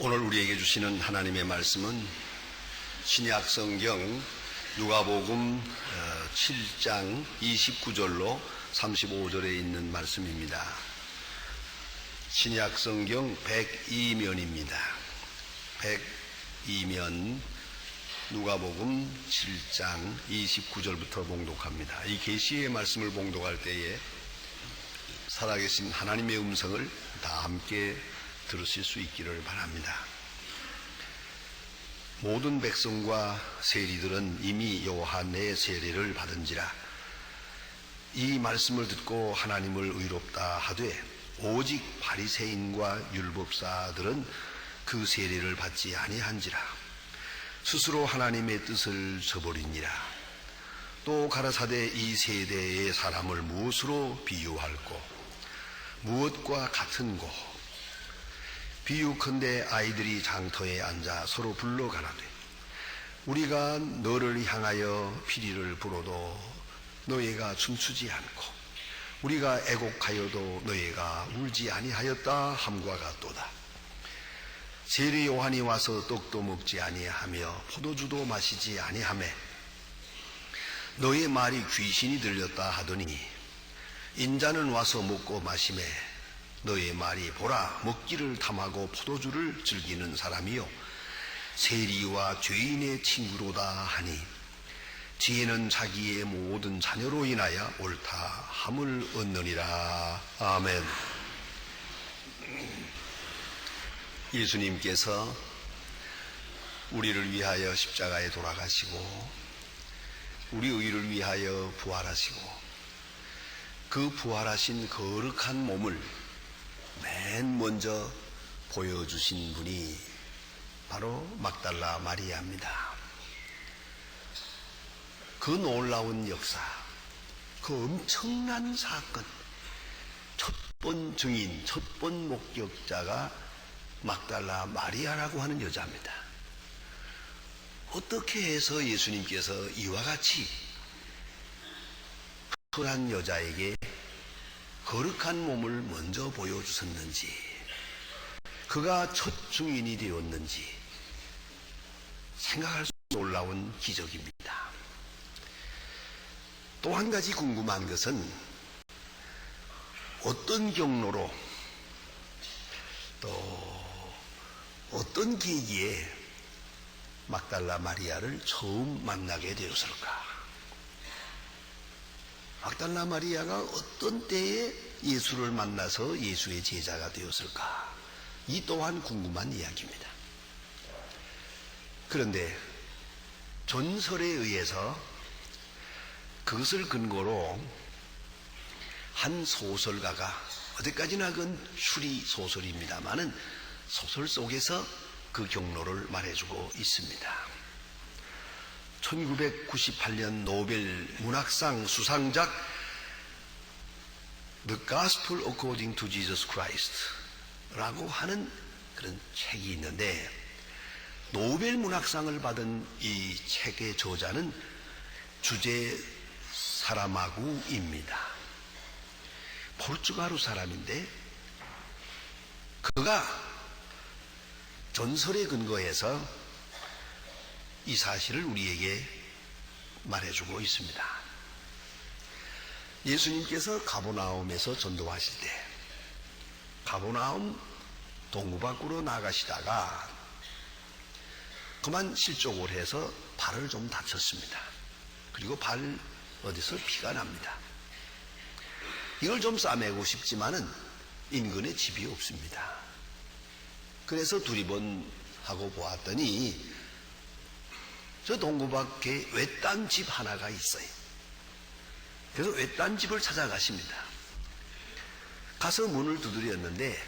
오늘 우리에게 주시는 하나님의 말씀은 신약 성경 누가복음 7장 29절로 35절에 있는 말씀입니다. 신약 성경 102면입니다. 102면 누가복음 7장 29절부터 봉독합니다. 이 계시의 말씀을 봉독할 때에 살아계신 하나님의 음성을 다 함께 들으실 수 있기를 바랍니다. 모든 백성과 세리들은 이미 요한의 세례를 받은지라 이 말씀을 듣고 하나님을 의롭다 하되 오직 바리새인과 율법사들은 그 세례를 받지 아니한지라 스스로 하나님의 뜻을 저버리니라. 또 가라사대 이 세대의 사람을 무엇으로 비유할꼬 무엇과 같은고 비유컨대 아이들이 장터에 앉아 서로 불러 가라되 우리가 너를 향하여 피리를 불어도 너희가 춤추지 않고 우리가 애곡하여도 너희가 울지 아니하였다 함과 같도다. 세례 요한이 와서 떡도 먹지 아니하며 포도주도 마시지 아니하매 너의 말이 귀신이 들렸다 하더니 인자는 와서 먹고 마시매 너의 말이 보라 먹기를 탐하고 포도주를 즐기는 사람이요 세리와 죄인의 친구로다 하니 지혜는 자기의 모든 자녀로 인하여 옳다 함을 얻느니라. 아멘. 예수님께서 우리를 위하여 십자가에 돌아가시고 우리 의를 위하여 부활하시고 그 부활하신 거룩한 몸을 맨 먼저 보여주신 분이 바로 막달라 마리아입니다. 그 놀라운 역사, 그 엄청난 사건, 첫 번 증인, 첫 번 목격자가 막달라 마리아라고 하는 여자입니다. 어떻게 해서 예수님께서 이와 같이 특별한 여자에게 거룩한 몸을 먼저 보여주셨는지, 그가 첫 증인이 되었는지 생각할 수 없는 놀라운 기적입니다. 또 한 가지 궁금한 것은 어떤 경로로 또 어떤 계기에 막달라 마리아를 처음 만나게 되었을까? 막달라 마리아가 어떤 때에 예수를 만나서 예수의 제자가 되었을까? 이 또한 궁금한 이야기입니다. 그런데 전설에 의해서 그것을 근거로 한 소설가가, 어디까지나 그건 추리 소설입니다마는 소설 속에서 그 경로를 말해주고 있습니다. 1998년 노벨 문학상 수상작 The Gospel According to Jesus Christ 라고 하는 그런 책이 있는데, 노벨 문학상을 받은 이 책의 저자는 주제 사라마구입니다. 포르투갈어 사람인데 그가 전설에 근거해서 이 사실을 우리에게 말해주고 있습니다. 예수님께서 가버나움에서 전도하실 때 가버나움 동구 밖으로 나가시다가 그만 실족을 해서 발을 좀 다쳤습니다. 그리고 발 어디서 피가 납니다. 이걸 좀 싸매고 싶지만은 인근에 집이 없습니다. 그래서 두리번하고 보았더니 저 동구 밖에 외딴 집 하나가 있어요. 그래서 외딴 집을 찾아가십니다. 가서 문을 두드렸는데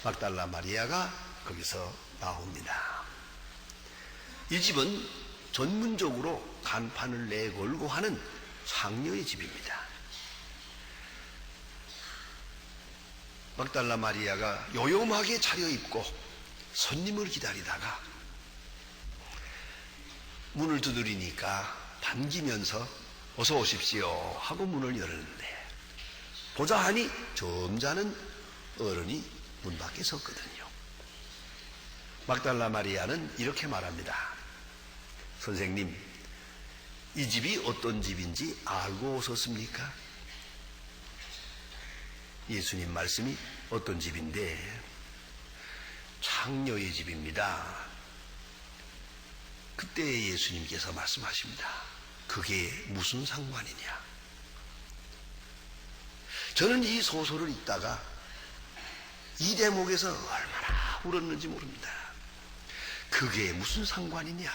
막달라 마리아가 거기서 나옵니다. 이 집은 전문적으로 간판을 내걸고 하는 상녀의 집입니다. 막달라 마리아가 요염하게 차려입고 손님을 기다리다가 문을 두드리니까 반기면서 어서 오십시오 하고 문을 열었는데 보자 하니 점잖은 어른이 문 밖에 섰거든요. 막달라 마리아는 이렇게 말합니다. 선생님, 이 집이 어떤 집인지 알고 오셨습니까? 예수님 말씀이 어떤 집인데? 창녀의 집입니다. 그때 예수님께서 말씀하십니다. 그게 무슨 상관이냐? 저는 이 소설을 읽다가 이 대목에서 얼마나 울었는지 모릅니다. 그게 무슨 상관이냐?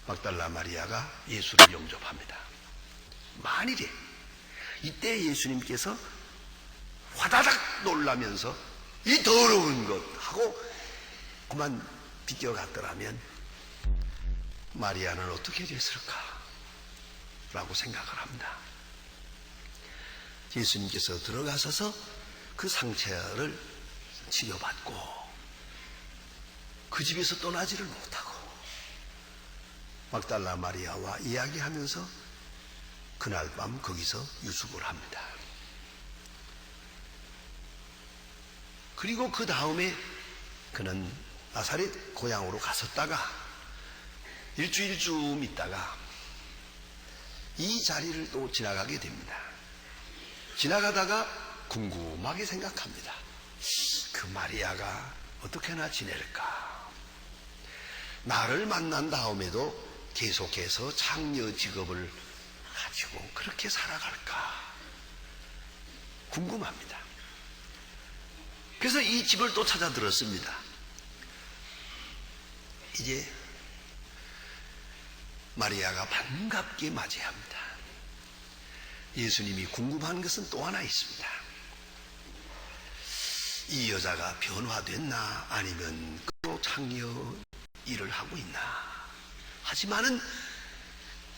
막달라 마리아가 예수를 영접합니다. 만일에 이때 예수님께서 화다닥 놀라면서 이 더러운 것 하고 그만 비껴갔더라면 마리아는 어떻게 됐을까? 라고 생각을 합니다. 예수님께서 들어가셔서 그 상처를 치료받고 그 집에서 떠나지를 못하고 막달라 마리아와 이야기하면서 그날 밤 거기서 유숙을 합니다. 그리고 그 다음에 그는 나사렛 고향으로 갔었다가 일주일쯤 있다가 이 자리를 또 지나가게 됩니다. 지나가다가 궁금하게 생각합니다. 그 마리아가 어떻게나 지낼까? 나를 만난 다음에도 계속해서 창녀 직업을 가지고 그렇게 살아갈까? 궁금합니다. 그래서 이 집을 또 찾아 들었습니다. 이제 마리아가 반갑게 맞이합니다. 예수님이 궁금한 것은 또 하나 있습니다. 이 여자가 변화됐나 아니면 또 창녀 일을 하고 있나. 하지만은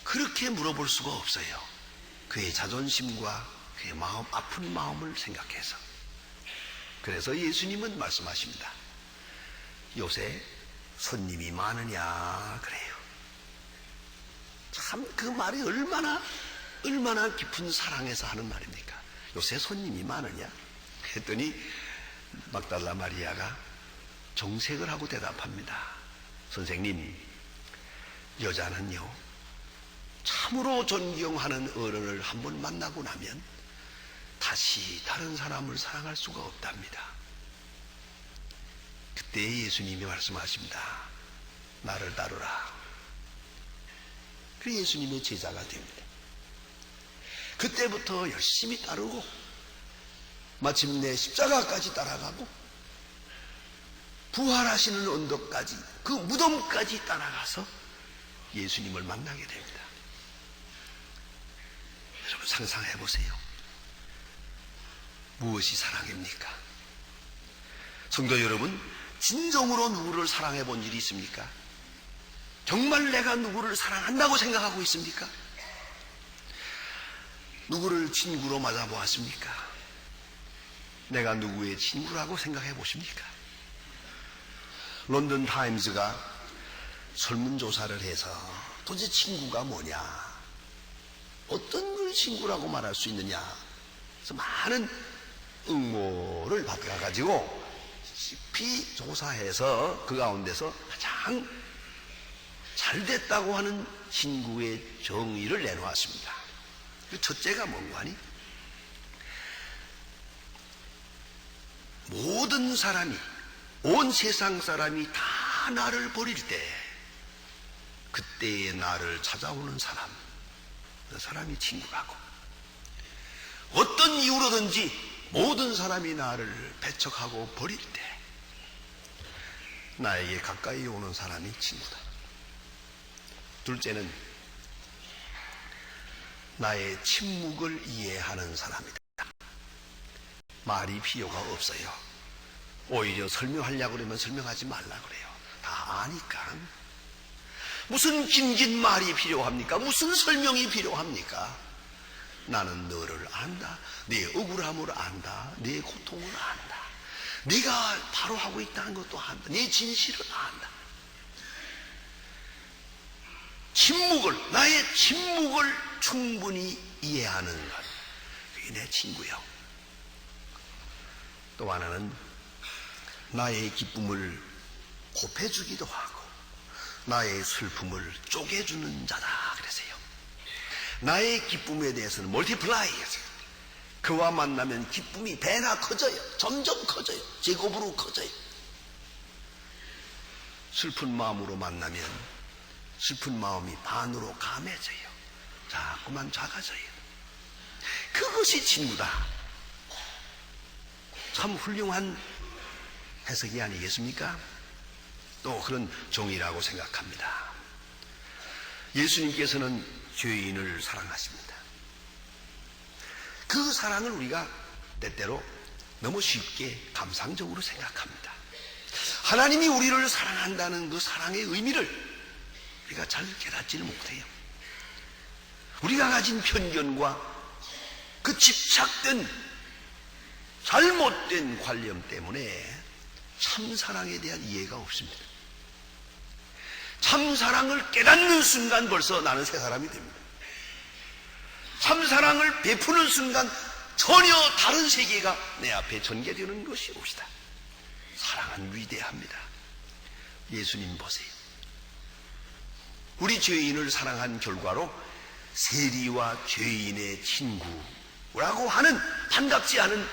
그렇게 물어볼 수가 없어요. 그의 자존심과 그의 마음, 아픈 마음을 생각해서. 그래서 예수님은 말씀하십니다. 요새 손님이 많으냐 그래요. 참 그 말이 얼마나 깊은 사랑에서 하는 말입니까? 요새 손님이 많으냐? 했더니 막달라 마리아가 정색을 하고 대답합니다. 선생님, 여자는요 참으로 존경하는 어른을 한번 만나고 나면 다시 다른 사람을 사랑할 수가 없답니다. 그때 예수님이 말씀하십니다. 나를 따르라. 그래서 예수님의 제자가 됩니다. 그때부터 열심히 따르고 마침내 십자가까지 따라가고 부활하시는 언덕까지 그 무덤까지 따라가서 예수님을 만나게 됩니다. 여러분 상상해 보세요. 무엇이 사랑입니까? 성도 여러분, 진정으로 누구를 사랑해 본 일이 있습니까? 정말 내가 누구를 사랑한다고 생각하고 있습니까? 누구를 친구로 맞아보았습니까? 내가 누구의 친구라고 생각해 보십니까? 런던 타임즈가 설문조사를 해서 도대체 친구가 뭐냐, 어떤 걸 친구라고 말할 수 있느냐, 그래서 많은 응모를 받아가지고 깊이 조사해서 그 가운데서 가장 잘 됐다고 하는 친구의 정의를 내놓았습니다. 그 첫째가 뭔가 하니? 모든 사람이, 온 세상 사람이 다 나를 버릴 때 그때의 나를 찾아오는 사람, 그 사람이 친구라고. 어떤 이유로든지 모든 사람이 나를 배척하고 버릴 때 나에게 가까이 오는 사람이 친구다. 둘째는 나의 침묵을 이해하는 사람이다. 말이 필요가 없어요. 오히려 설명하려고 그러면 설명하지 말라 그래요. 다 아니까. 무슨 긴긴 말이 필요합니까? 무슨 설명이 필요합니까? 나는 너를 안다. 네 억울함을 안다. 네 고통을 안다. 네가 바로 하고 있다는 것도 안다. 네 진실을 안다. 나의 침묵을 충분히 이해하는 것, 그게 내 친구요. 또 하나는 나의 기쁨을 곱해주기도 하고 나의 슬픔을 쪼개주는 자다 그러세요. 나의 기쁨에 대해서는 멀티플라이 하세요. 그와 만나면 기쁨이 배나 커져요. 점점 커져요. 제곱으로 커져요. 슬픈 마음으로 만나면 슬픈 마음이 반으로 감해져요. 자꾸만 작아져요. 그것이 친구다. 참 훌륭한 해석이 아니겠습니까? 또 그런 종이라고 생각합니다. 예수님께서는 죄인을 사랑하십니다. 그 사랑을 우리가 때때로 너무 쉽게 감상적으로 생각합니다. 하나님이 우리를 사랑한다는 그 사랑의 의미를 우리가 잘 깨닫지는 못해요. 우리가 가진 편견과 그 집착된 잘못된 관념 때문에 참사랑에 대한 이해가 없습니다. 참사랑을 깨닫는 순간 벌써 나는 새 사람이 됩니다. 참사랑을 베푸는 순간 전혀 다른 세계가 내 앞에 전개되는 것이 옵시다. 사랑은 위대합니다. 예수님 보세요. 우리 죄인을 사랑한 결과로 세리와 죄인의 친구라고 하는 반갑지 않은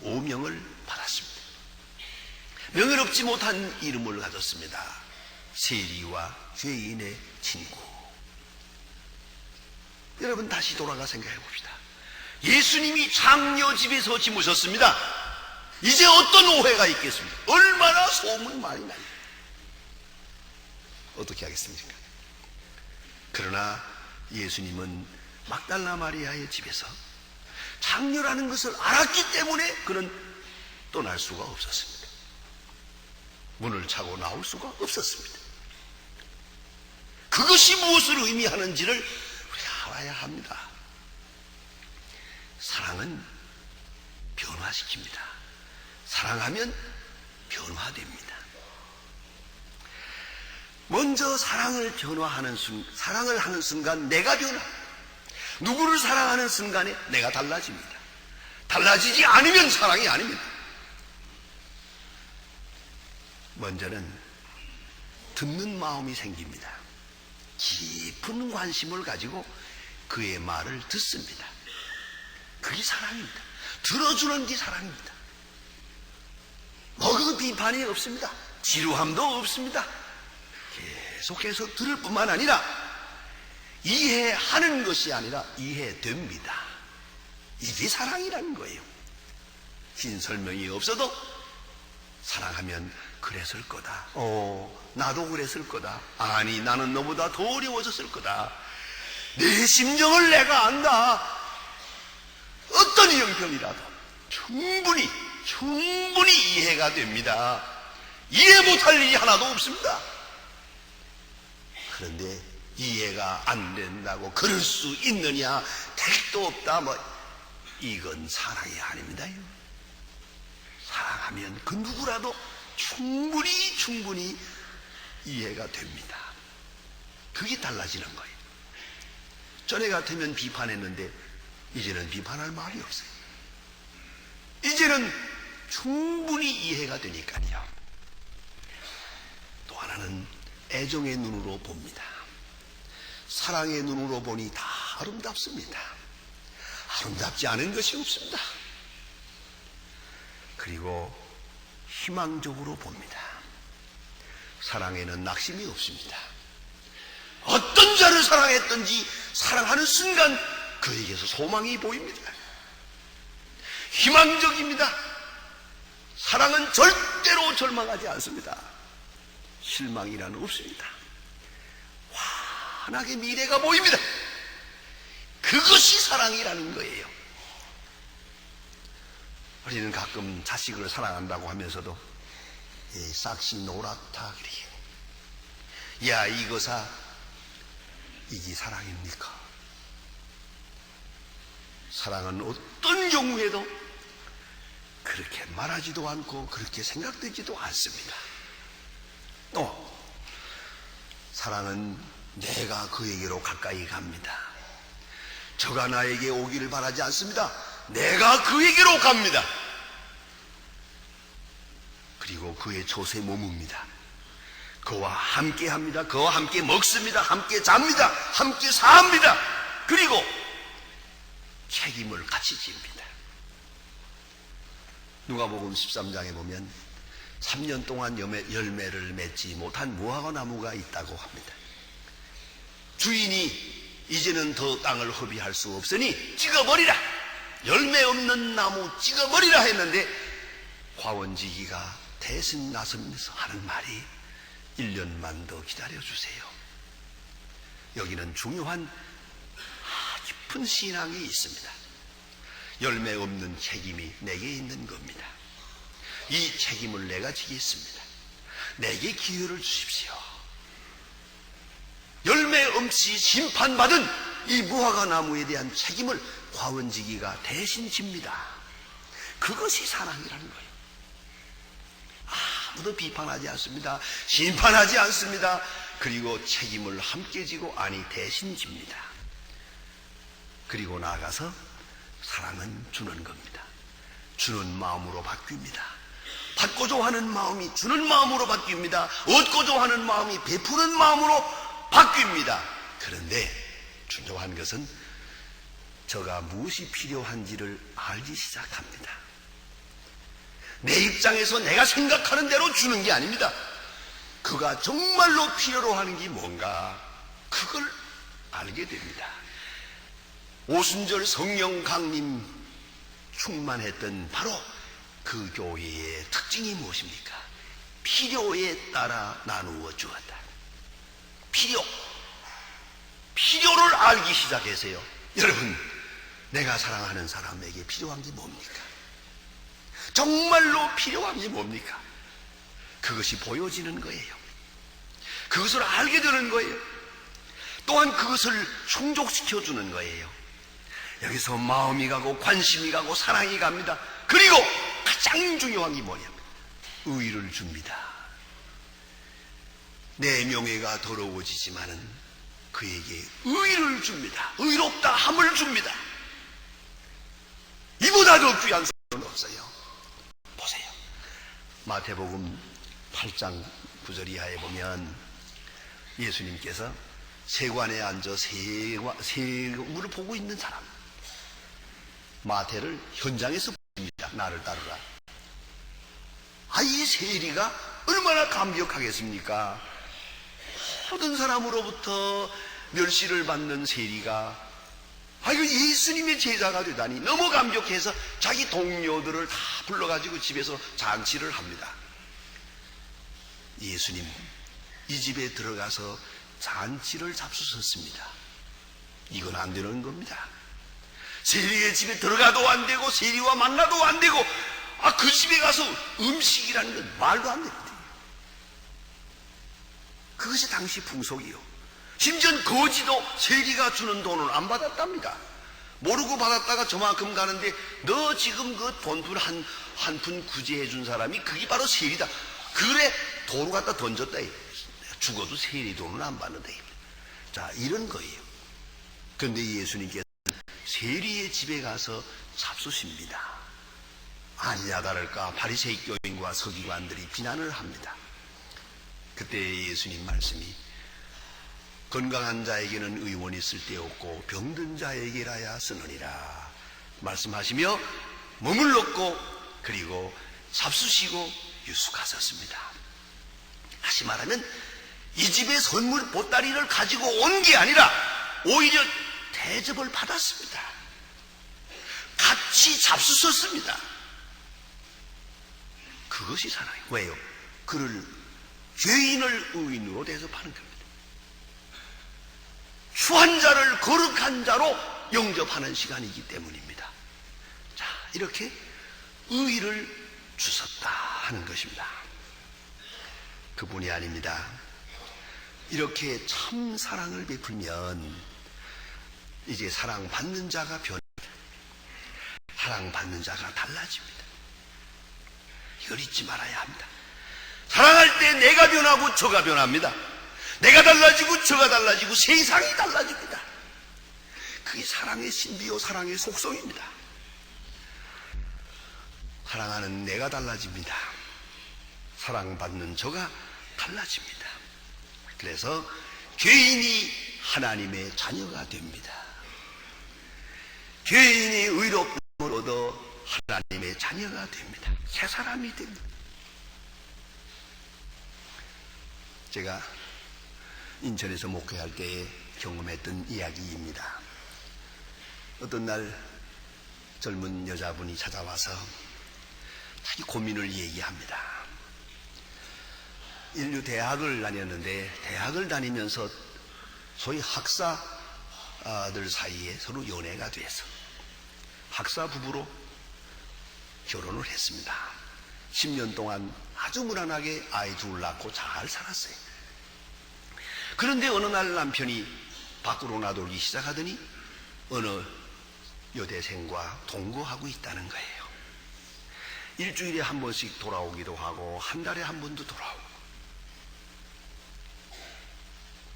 오명을 받았습니다. 명예롭지 못한 이름을 가졌습니다. 세리와 죄인의 친구. 여러분 다시 돌아가 생각해 봅시다. 예수님이 장녀집에서 지무셨습니다. 이제 어떤 오해가 있겠습니까? 얼마나 소문이 많이 나요. 어떻게 하겠습니까? 그러나 예수님은 막달라 마리아의 집에서 장녀라는 것을 알았기 때문에 그는 떠날 수가 없었습니다. 문을 차고 나올 수가 없었습니다. 그것이 무엇을 의미하는지를 우리가 알아야 합니다. 사랑은 변화시킵니다. 사랑하면 변화됩니다. 먼저 사랑을 하는 순간 내가 변화. 누구를 사랑하는 순간에 내가 달라집니다. 달라지지 않으면 사랑이 아닙니다. 먼저는 듣는 마음이 생깁니다. 깊은 관심을 가지고 그의 말을 듣습니다. 그게 사랑입니다. 들어주는 게 사랑입니다. 그 비판이 없습니다. 지루함도 없습니다. 계속해서 들을 뿐만 아니라 이해하는 것이 아니라 이해됩니다. 이게 사랑이라는 거예요. 긴 설명이 없어도 사랑하면 그랬을 거다. 나도 그랬을 거다. 아니, 나는 너보다 더 어려워졌을 거다. 내 심정을 내가 안다. 어떤 형편이라도 충분히 이해가 됩니다. 이해 못할 일이 하나도 없습니다. 그런데 이해가 안 된다고 그럴 수 있느냐, 택도 없다, 이건 사랑이 아닙니다. 사랑하면 그 누구라도 충분히 이해가 됩니다. 그게 달라지는 거예요. 전에 같으면 비판했는데 이제는 비판할 말이 없어요. 이제는 충분히 이해가 되니까요. 또 하나는 애정의 눈으로 봅니다. 사랑의 눈으로 보니 다 아름답습니다. 아름답지 않은 것이 없습니다. 그리고 희망적으로 봅니다. 사랑에는 낙심이 없습니다. 어떤 자를 사랑했든지 사랑하는 순간 그에게서 소망이 보입니다. 희망적입니다. 사랑은 절대로 절망하지 않습니다. 실망이라는 없습니다. 환하게 미래가 보입니다. 그것이 사랑이라는 거예요. 우리는 가끔 자식을 사랑한다고 하면서도 싹시 노랗다 그래요. 야, 이거사 이게 사랑입니까? 사랑은 어떤 경우에도 그렇게 말하지도 않고 그렇게 생각되지도 않습니다. 또 사랑은 내가 그에게로 가까이 갑니다. 저가 나에게 오기를 바라지 않습니다. 내가 그에게로 갑니다. 그리고 그의 젖에 머뭅니다. 그와 함께 합니다. 그와 함께 먹습니다. 함께 잡니다. 함께 삽니다. 그리고 책임을 같이 집니다. 누가복음 13장에 보면 3년 동안 열매를 맺지 못한 무화과 나무가 있다고 합니다. 주인이 이제는 더 땅을 허비할 수 없으니 찍어버리라, 열매 없는 나무 찍어버리라 했는데 과원지기가 대신 나서면서 하는 말이 1년만 더 기다려주세요. 여기는 중요한 깊은 신앙이 있습니다. 열매 없는 책임이 내게 있는 겁니다. 이 책임을 내가 지겠습니다. 내게 기회를 주십시오. 열매 없이 심판받은 이 무화과 나무에 대한 책임을 과원지기가 대신 집니다. 그것이 사랑이라는 거예요. 아무도 비판하지 않습니다. 심판하지 않습니다. 그리고 책임을 함께 지고 아니 대신 집니다. 그리고 나아가서 사랑은 주는 겁니다. 주는 마음으로 바뀝니다. 받고자 하는 마음이 주는 마음으로 바뀝니다. 얻고자 하는 마음이 베푸는 마음으로 바뀝니다. 그런데 중요한 것은 저가 무엇이 필요한지를 알기 시작합니다. 내 입장에서 내가 생각하는 대로 주는 게 아닙니다. 그가 정말로 필요로 하는 게 뭔가 그걸 알게 됩니다. 오순절 성령 강림 충만했던 바로 그 교회의 특징이 무엇입니까? 필요에 따라 나누어 주었다. 필요를 알기 시작했어요. 여러분, 내가 사랑하는 사람에게 필요한 게 뭡니까? 정말로 필요한 게 뭡니까? 그것이 보여지는 거예요. 그것을 알게 되는 거예요. 또한 그것을 충족시켜주는 거예요. 여기서 마음이 가고 관심이 가고 사랑이 갑니다. 그리고 가장 중요한 게 뭐냐면 의를 줍니다. 내 명예가 더러워지지만은 그에게 의를 줍니다. 의롭다 함을 줍니다. 이보다 더 귀한 사람은 없어요. 보세요. 마태복음 8장 9절 이하에 보면 예수님께서 세관에 앉아 세우를 보고 있는 사람, 마태를 현장에서 보십니다. 나를 따르라. 이 세리가 얼마나 감격하겠습니까? 모든 사람으로부터 멸시를 받는 세리가 이거 예수님의 제자가 되다니 너무 감격해서 자기 동료들을 다 불러가지고 집에서 잔치를 합니다. 예수님 이 집에 들어가서 잔치를 잡수셨습니다. 이건 안 되는 겁니다. 세리의 집에 들어가도 안 되고 세리와 만나도 안 되고 그 집에 가서 음식이라는 건 말도 안 됩니다. 그것이 당시 풍속이요. 심지어 거지도 세리가 주는 돈을 안 받았답니다. 모르고 받았다가 저만큼 가는데 너 지금 그 돈푼 한 푼 구제해 준 사람이 그게 바로 세리다. 그래 돈을 갖다 던졌다. 죽어도 세리 돈은 안 받는다. 자, 이런 거예요. 그런데 예수님께서 세리의 집에 가서 잡수십니다. 아니냐 다를까 바리새인 교인과 서기관들이 비난을 합니다. 그때 예수님 말씀이 건강한 자에게는 의원이 쓸데없고 병든 자에게라야 쓰느니라 말씀하시며 머물렀고 그리고 잡수시고 유숙하셨습니다. 다시 말하면 이 집의 선물 보따리를 가지고 온 게 아니라 오히려 대접을 받았습니다. 같이 잡수셨습니다. 그것이 사랑이에요. 왜요? 그를 죄인을 의인으로 대접하는 겁니다. 추한 자를 거룩한 자로 영접하는 시간이기 때문입니다. 자, 이렇게 의의를 주셨다 하는 것입니다. 그뿐이 아닙니다. 이렇게 참 사랑을 베풀면 이제 사랑받는 자가 변합니다. 사랑받는 자가 달라집니다. 이걸 잊지 말아야 합니다. 사랑할 때 내가 변하고 저가 변합니다. 내가 달라지고 저가 달라지고 세상이 달라집니다. 그게 사랑의 신비요 사랑의 속성입니다. 사랑하는 내가 달라집니다. 사랑받는 저가 달라집니다. 그래서 죄인이 하나님의 자녀가 됩니다. 죄인이 의롭다함을 얻어 하나님의 자녀가 됩니다. 새 사람이 됩니다. 제가 인천에서 목회할 때에 경험했던 이야기입니다. 어떤 날 젊은 여자분이 찾아와서 자기 고민을 얘기합니다. 인류 대학을 다녔는데 대학을 다니면서 소위 학사들 사이에 서로 연애가 돼서 학사 부부로 결혼을 했습니다. 10년 동안 아주 무난하게 아이 둘 낳고 잘 살았어요. 그런데 어느 날 남편이 밖으로 나돌기 시작하더니 어느 여대생과 동거하고 있다는 거예요. 일주일에 한 번씩 돌아오기도 하고 한 달에 한 번도 돌아오고.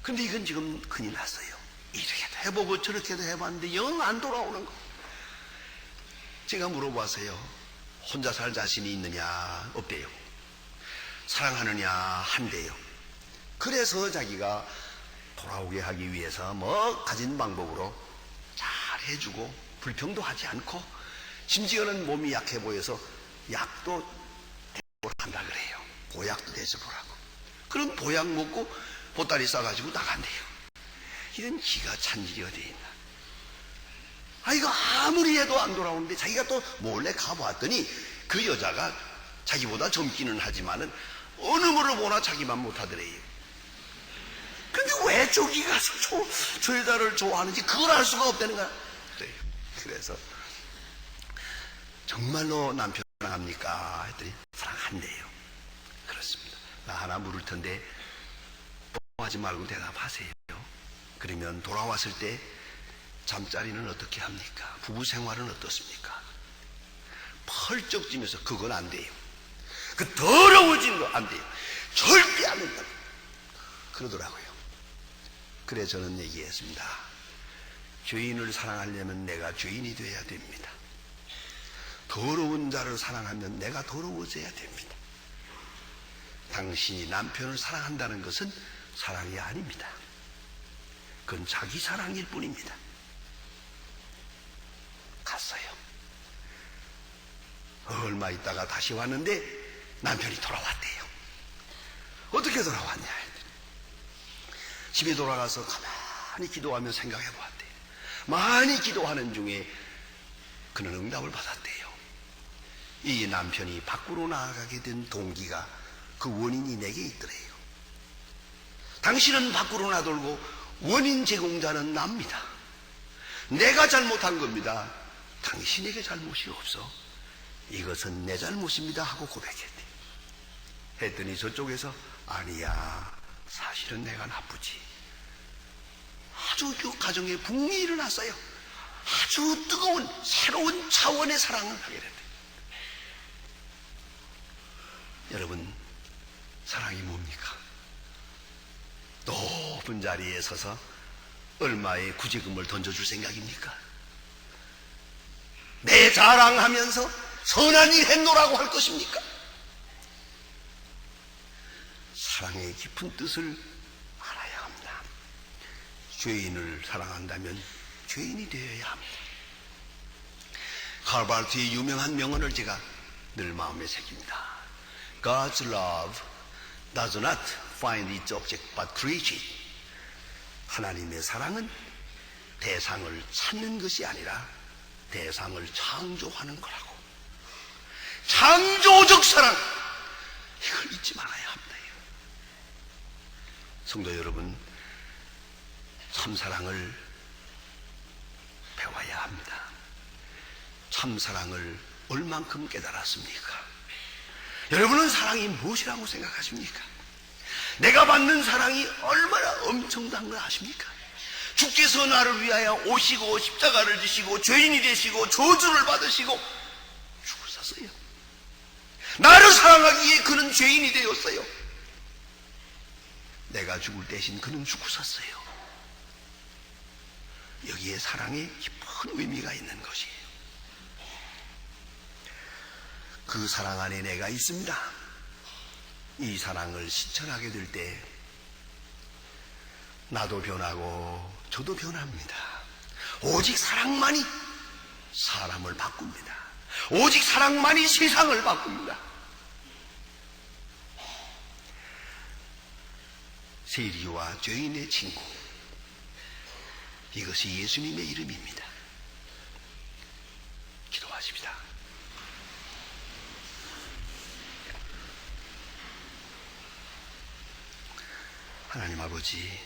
근데 이건 지금 큰일 났어요. 이렇게도 해보고 저렇게도 해봤는데 영 안 돌아오는 거. 제가 물어봤어요. 혼자 살 자신이 있느냐? 없대요. 사랑하느냐? 한대요. 그래서 자기가 돌아오게 하기 위해서 가진 방법으로 잘 해주고 불평도 하지 않고 심지어는 몸이 약해 보여서 약도 대접을 한다 그래요. 보약도 대접을 하고. 그럼 보약 먹고 보따리 싸가지고 나간대요. 이런 기가 찬 일이 어디 있나. 이거 아무리 해도 안 돌아오는데 자기가 또 몰래 가보았더니 그 여자가 자기보다 젊기는 하지만은 어느 물어보나 자기만 못하더래요. 근데 왜 저기 가서 저 여자를 좋아하는지 그걸 알 수가 없다는 거야. 그래서 정말로 남편 사랑합니까? 했더니 사랑한대요. 그렇습니다. 나 하나 물을 텐데 하지 말고 대답하세요. 그러면 돌아왔을 때 잠자리는 어떻게 합니까? 부부 생활은 어떻습니까? 펄쩍 지면서 그건 안 돼요. 그 더러워진 거 안 돼요. 절대 안 된다. 그러더라고요. 그래 저는 얘기했습니다. 죄인을 사랑하려면 내가 죄인이 되어야 됩니다. 더러운 자를 사랑하면 내가 더러워져야 됩니다. 당신이 남편을 사랑한다는 것은 사랑이 아닙니다. 그건 자기 사랑일 뿐입니다. 갔어요. 얼마 있다가 다시 왔는데 남편이 돌아왔대요. 어떻게 돌아왔냐 했더니 집에 돌아가서 가만히 기도하며 생각해 보았대요. 많이 기도하는 중에 그는 응답을 받았대요. 이 남편이 밖으로 나가게 된 동기가 그 원인이 내게 있더래요. 당신은 밖으로 나돌고 원인 제공자는 납니다. 내가 잘못한 겁니다. 당신에게 잘못이 없어. 이것은 내 잘못입니다 하고 고백했대. 했더니 저쪽에서 아니야, 사실은 내가 나쁘지. 아주 그 가정에 붕이 일어났어요. 아주 뜨거운 새로운 차원의 사랑을 하게 됐대. 여러분, 사랑이 뭡니까? 높은 자리에 서서 얼마의 구제금을 던져줄 생각입니까? 내 자랑하면서 선한 일 했노라고 할 것입니까? 사랑의 깊은 뜻을 알아야 합니다. 죄인을 사랑한다면 죄인이 되어야 합니다. 칼바르트의 유명한 명언을 제가 늘 마음에 새깁니다. God's love does not find its object but creates it. 하나님의 사랑은 대상을 찾는 것이 아니라 대상을 창조하는 거라고. 창조적 사랑, 이걸 잊지 말아야 합니다. 성도 여러분, 참사랑을 배워야 합니다. 참사랑을 얼만큼 깨달았습니까? 여러분은 사랑이 무엇이라고 생각하십니까? 내가 받는 사랑이 얼마나 엄청난 걸 아십니까? 주께서 나를 위하여 오시고 십자가를 지시고 죄인이 되시고 저주를 받으시고 죽으셨어요. 나를 사랑하기에 그는 죄인이 되었어요. 내가 죽을 대신 그는 죽으셨어요. 여기에 사랑의 깊은 의미가 있는 것이에요. 그 사랑 안에 내가 있습니다. 이 사랑을 실천하게 될 때 나도 변하고 저도 변합니다. 오직 사랑만이 사람을 바꿉니다. 오직 사랑만이 세상을 바꿉니다. 세리와 죄인의 친구, 이것이 예수님의 이름입니다. 기도하십시다. 하나님 아버지,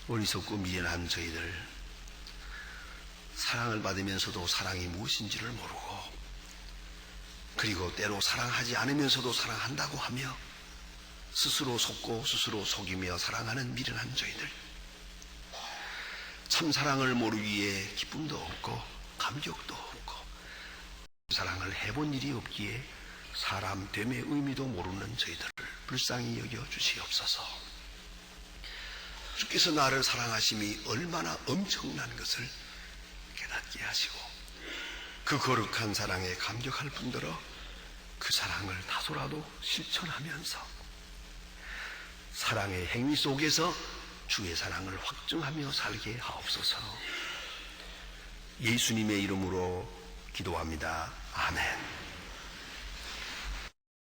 어리석고 미련한 저희들, 사랑을 받으면서도 사랑이 무엇인지를 모르고, 그리고 때로 사랑하지 않으면서도 사랑한다고 하며 스스로 속고 스스로 속이며 사랑하는 미련한 저희들, 참 사랑을 모르기에 기쁨도 없고 감격도 없고 사랑을 해본 일이 없기에 사람 됨의 의미도 모르는 저희들을 불쌍히 여겨 주시옵소서. 주께서 나를 사랑하심이 얼마나 엄청난 것을 깨닫게 하시고, 그 거룩한 사랑에 감격할 뿐더러 그 사랑을 다소라도 실천하면서 사랑의 행위 속에서 주의 사랑을 확증하며 살게 하옵소서. 예수님의 이름으로 기도합니다. 아멘.